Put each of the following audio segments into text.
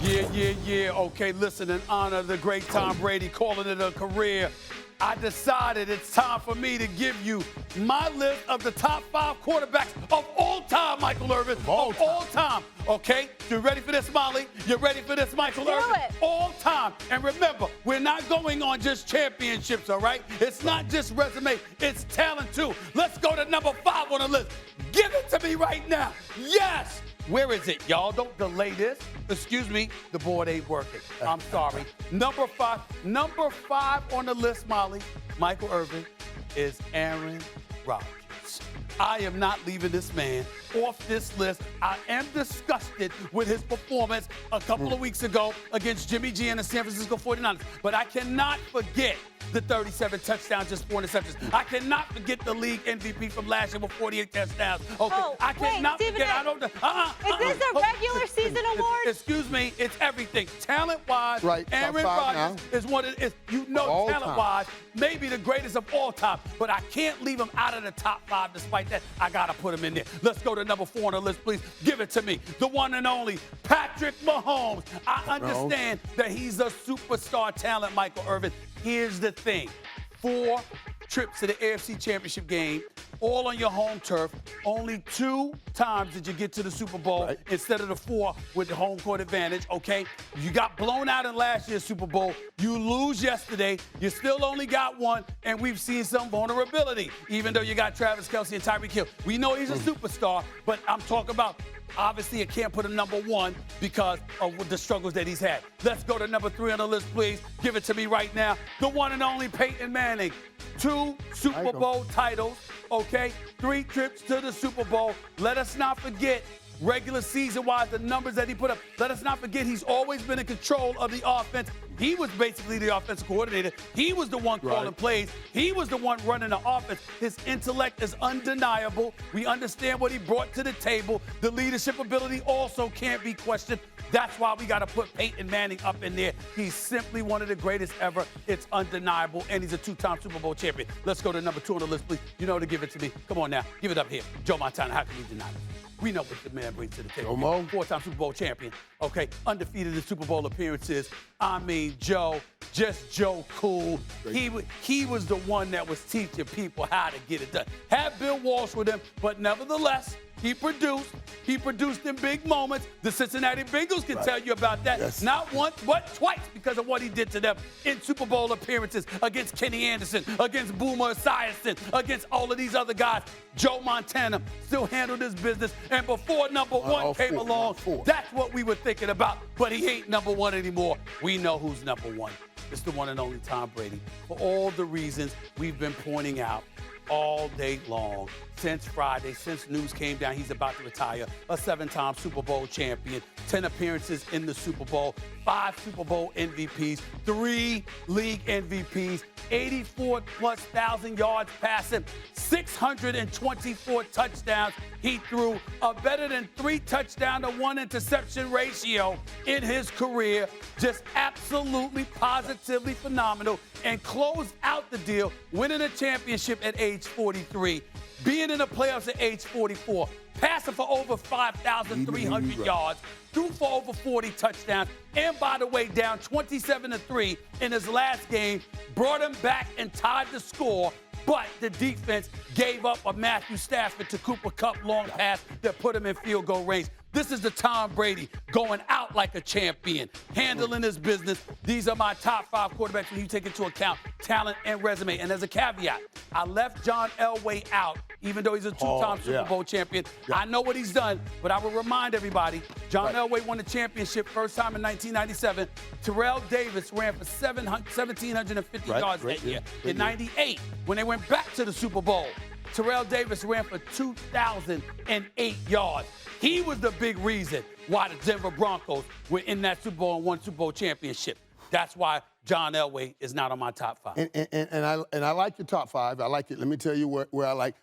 Yeah. Okay, listen, in honor of the great Tom Brady calling it a career, I decided it's time for me to give you my list of the top 5 quarterbacks of all time, Michael Irvin. Of all time. Okay? You ready for this, Molly? You ready for this, Michael Irvin? Do it. All time. And remember, we're not going on just championships, all right? It's not just resume, it's talent too. Let's go to number 5 on the list. Give it to me right now. Yes! Where is it, y'all? Don't delay this. Excuse me, the board ain't working. I'm sorry. Number 5 on the list, Molly, Michael Irvin, is Aaron Rodgers. I am not leaving this man off this list. I am disgusted with his performance a couple of weeks ago against Jimmy G and the San Francisco 49ers. But I cannot forget the 37 touchdowns, just 4 interceptions. I cannot forget the league MVP from last year with 48 touchdowns. Okay, I cannot forget. I don't. Is this a regular season award? Excuse me, it's everything. Talent-wise, right. Aaron Rodgers is what it is. You know, talent-wise, maybe the greatest of all time. But I can't leave him out of the top 5. Despite that, I gotta put him in there. Let's go to number 4 on the list, please. Give it to me, the one and only Patrick Mahomes. I understand that he's a superstar talent, Michael Irvin. Here's the thing. 4 trips to the AFC Championship game, all on your home turf. Only 2 times did you get to the Super Bowl instead of the 4 with the home court advantage, okay? You got blown out in last year's Super Bowl. You lose yesterday. You still only got 1, and we've seen some vulnerability, even though you got Travis Kelce and Tyreek Hill. We know he's a superstar, but I'm talking about obviously, I can't put him number 1 because of the struggles that he's had. Let's go to number 3 on the list, please. Give it to me right now. The one and only Peyton Manning. 2 Super Bowl titles, okay? 3 trips to the Super Bowl. Let us not forget, regular season-wise, the numbers that he put up. Let us not forget he's always been in control of the offense. He was basically the offensive coordinator. He was the one calling plays. He was the one running the offense. His intellect is undeniable. We understand what he brought to the table. The leadership ability also can't be questioned. That's why we got to put Peyton Manning up in there. He's simply one of the greatest ever. It's undeniable, and he's a 2-time Super Bowl champion. Let's go to number 2 on the list, please. You know to give it to me. Come on now. Give it up here. Joe Montana, how can we deny it? We know what the man brings to the table. 4-time Super Bowl champion. Okay, undefeated in Super Bowl appearances. I mean, Joe, just Joe Cool. He was the one that was teaching people how to get it done. Had Bill Walsh with him, but nevertheless, he produced. He produced in big moments. The Cincinnati Bengals can tell you about that. Not once, but twice because of what he did to them in Super Bowl appearances against Kenny Anderson, against Boomer Esiason, against all of these other guys. Joe Montana still handled his business. And before number 1 came along, that's what we were thinking about. But he ain't number 1 anymore. We know who's number 1. It's the one and only Tom Brady. For all the reasons we've been pointing out all day long, since Friday, since news came down, he's about to retire. A 7-time Super Bowl champion, 10 appearances in the Super Bowl, 5 Super Bowl MVPs, 3 league MVPs, 84+ thousand yards passing, 624 touchdowns. He threw a better than 3 touchdown to 1 interception ratio in his career. Just absolutely, positively phenomenal. And closed out the deal, winning a championship at age 43, being in the playoffs at age 44, passing for over 5,300 yards, threw for over 40 touchdowns, and by the way, down 27-3 in his last game, brought him back and tied the score. But the defense gave up a Matthew Stafford to Cooper Kupp long pass that put him in field goal range. This is the Tom Brady going out like a champion, handling his business. These are my top 5 quarterbacks when you take into account talent and resume. And as a caveat, I left John Elway out, even though he's a 2-time Super Bowl champion. I know what he's done, but I will remind everybody, John Elway won the championship first time in 1997. Terrell Davis ran for 1,750 yards that year. In 98, when they went back to the Super Bowl, Terrell Davis ran for 2,008 yards. He was the big reason why the Denver Broncos were in that Super Bowl and won Super Bowl championship. That's why John Elway is not on my top 5. And I like your top 5. I like it. Let me tell you where I like.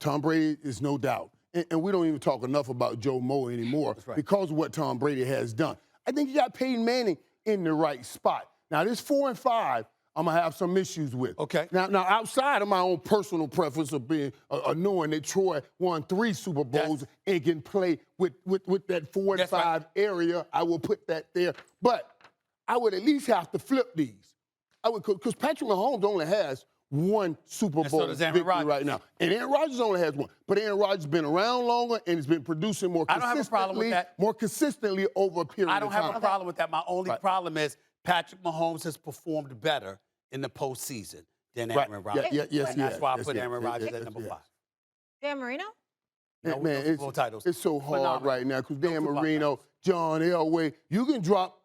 Tom Brady is no doubt. And we don't even talk enough about Joe Moe anymore because of what Tom Brady has done. I think you got Peyton Manning in the right spot. Now, this 4 and 5, I'm going to have some issues with. Okay. Now, outside of my own personal preference of being knowing that Troy won 3 Super Bowls and can play with that 4 and 5 area, I will put that there. But I would at least have to flip these. I would, because Patrick Mahomes only has 1 Super Bowl victory right now. And Aaron Rodgers only has 1. But Aaron Rodgers has been around longer and has been producing more consistently. I don't have a problem with that. More consistently over a period of time. I don't have a problem with that. My only problem is Patrick Mahomes has performed better in the postseason than Aaron Rodgers. Yes, and that's why I put Aaron Rodgers at number 5. Dan Marino? Man, it's so hard right now because Dan Marino, John Elway, you can drop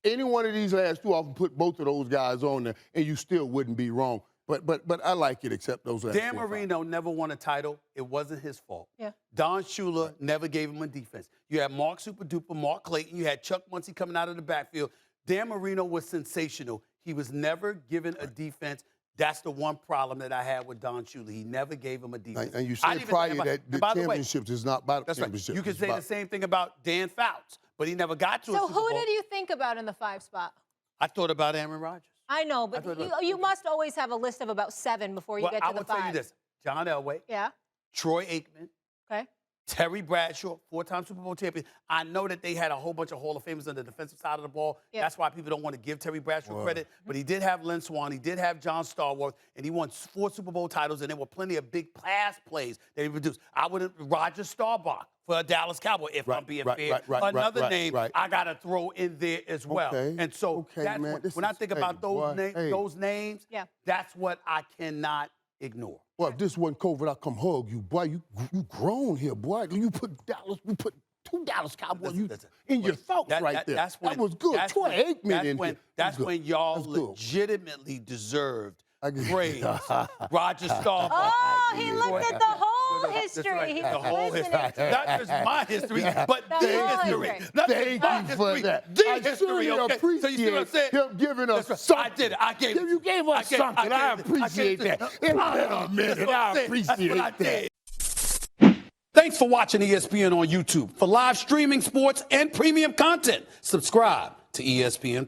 any one of these last 2 off and put both of those guys on there, and you still wouldn't be wrong. But I like it, except those last Dan Marino never won a title. It wasn't his fault. Yeah. Don Shula never gave him a defense. You had Mark Super Duper, Mark Clayton. You had Chuck Muncie coming out of the backfield. Dan Marino was sensational. He was never given a defense. That's the one problem that I had with Don Shula. He never gave him a defense. And you said prior that the championships is not about the championships. Right. You can say the same thing about Dan Fouts, but he never got to a Super Bowl. So who did you think about in the 5 spot? I thought about Aaron Rodgers. I know, but you must always have a list of about 7 before you get to the 5. I will tell you this. John Elway. Yeah. Troy Aikman. Okay. Terry Bradshaw, 4-time Super Bowl champion. I know that they had a whole bunch of Hall of Famers on the defensive side of the ball. Yep. That's why people don't want to give Terry Bradshaw credit. But he did have Lynn Swann. He did have John Starworth. And he won 4 Super Bowl titles. And there were plenty of big pass plays that he produced. I wouldn't Roger Staubach for a Dallas Cowboy, if I'm being fair. Another name I got to throw in there as well. And so when I think about those names, that's what I cannot ignore. Well, if this wasn't COVID, I'd come hug you, boy. You grown here, boy. You put 2 Dallas Cowboys in your thoughts right there. That was good. Troy Aikman in here. That's when y'all legitimately deserved praise. Roger Staubach. Oh, he looked at the whole history. Right. The whole history. Not just my history, but the history. Thank you for that. The history, okay? So you see what I'm saying? Him giving us something. I did it. You gave us something. I appreciate that. In a minute, I appreciate that. Thanks for watching ESPN on YouTube. For live streaming sports and premium content, subscribe to ESPN+.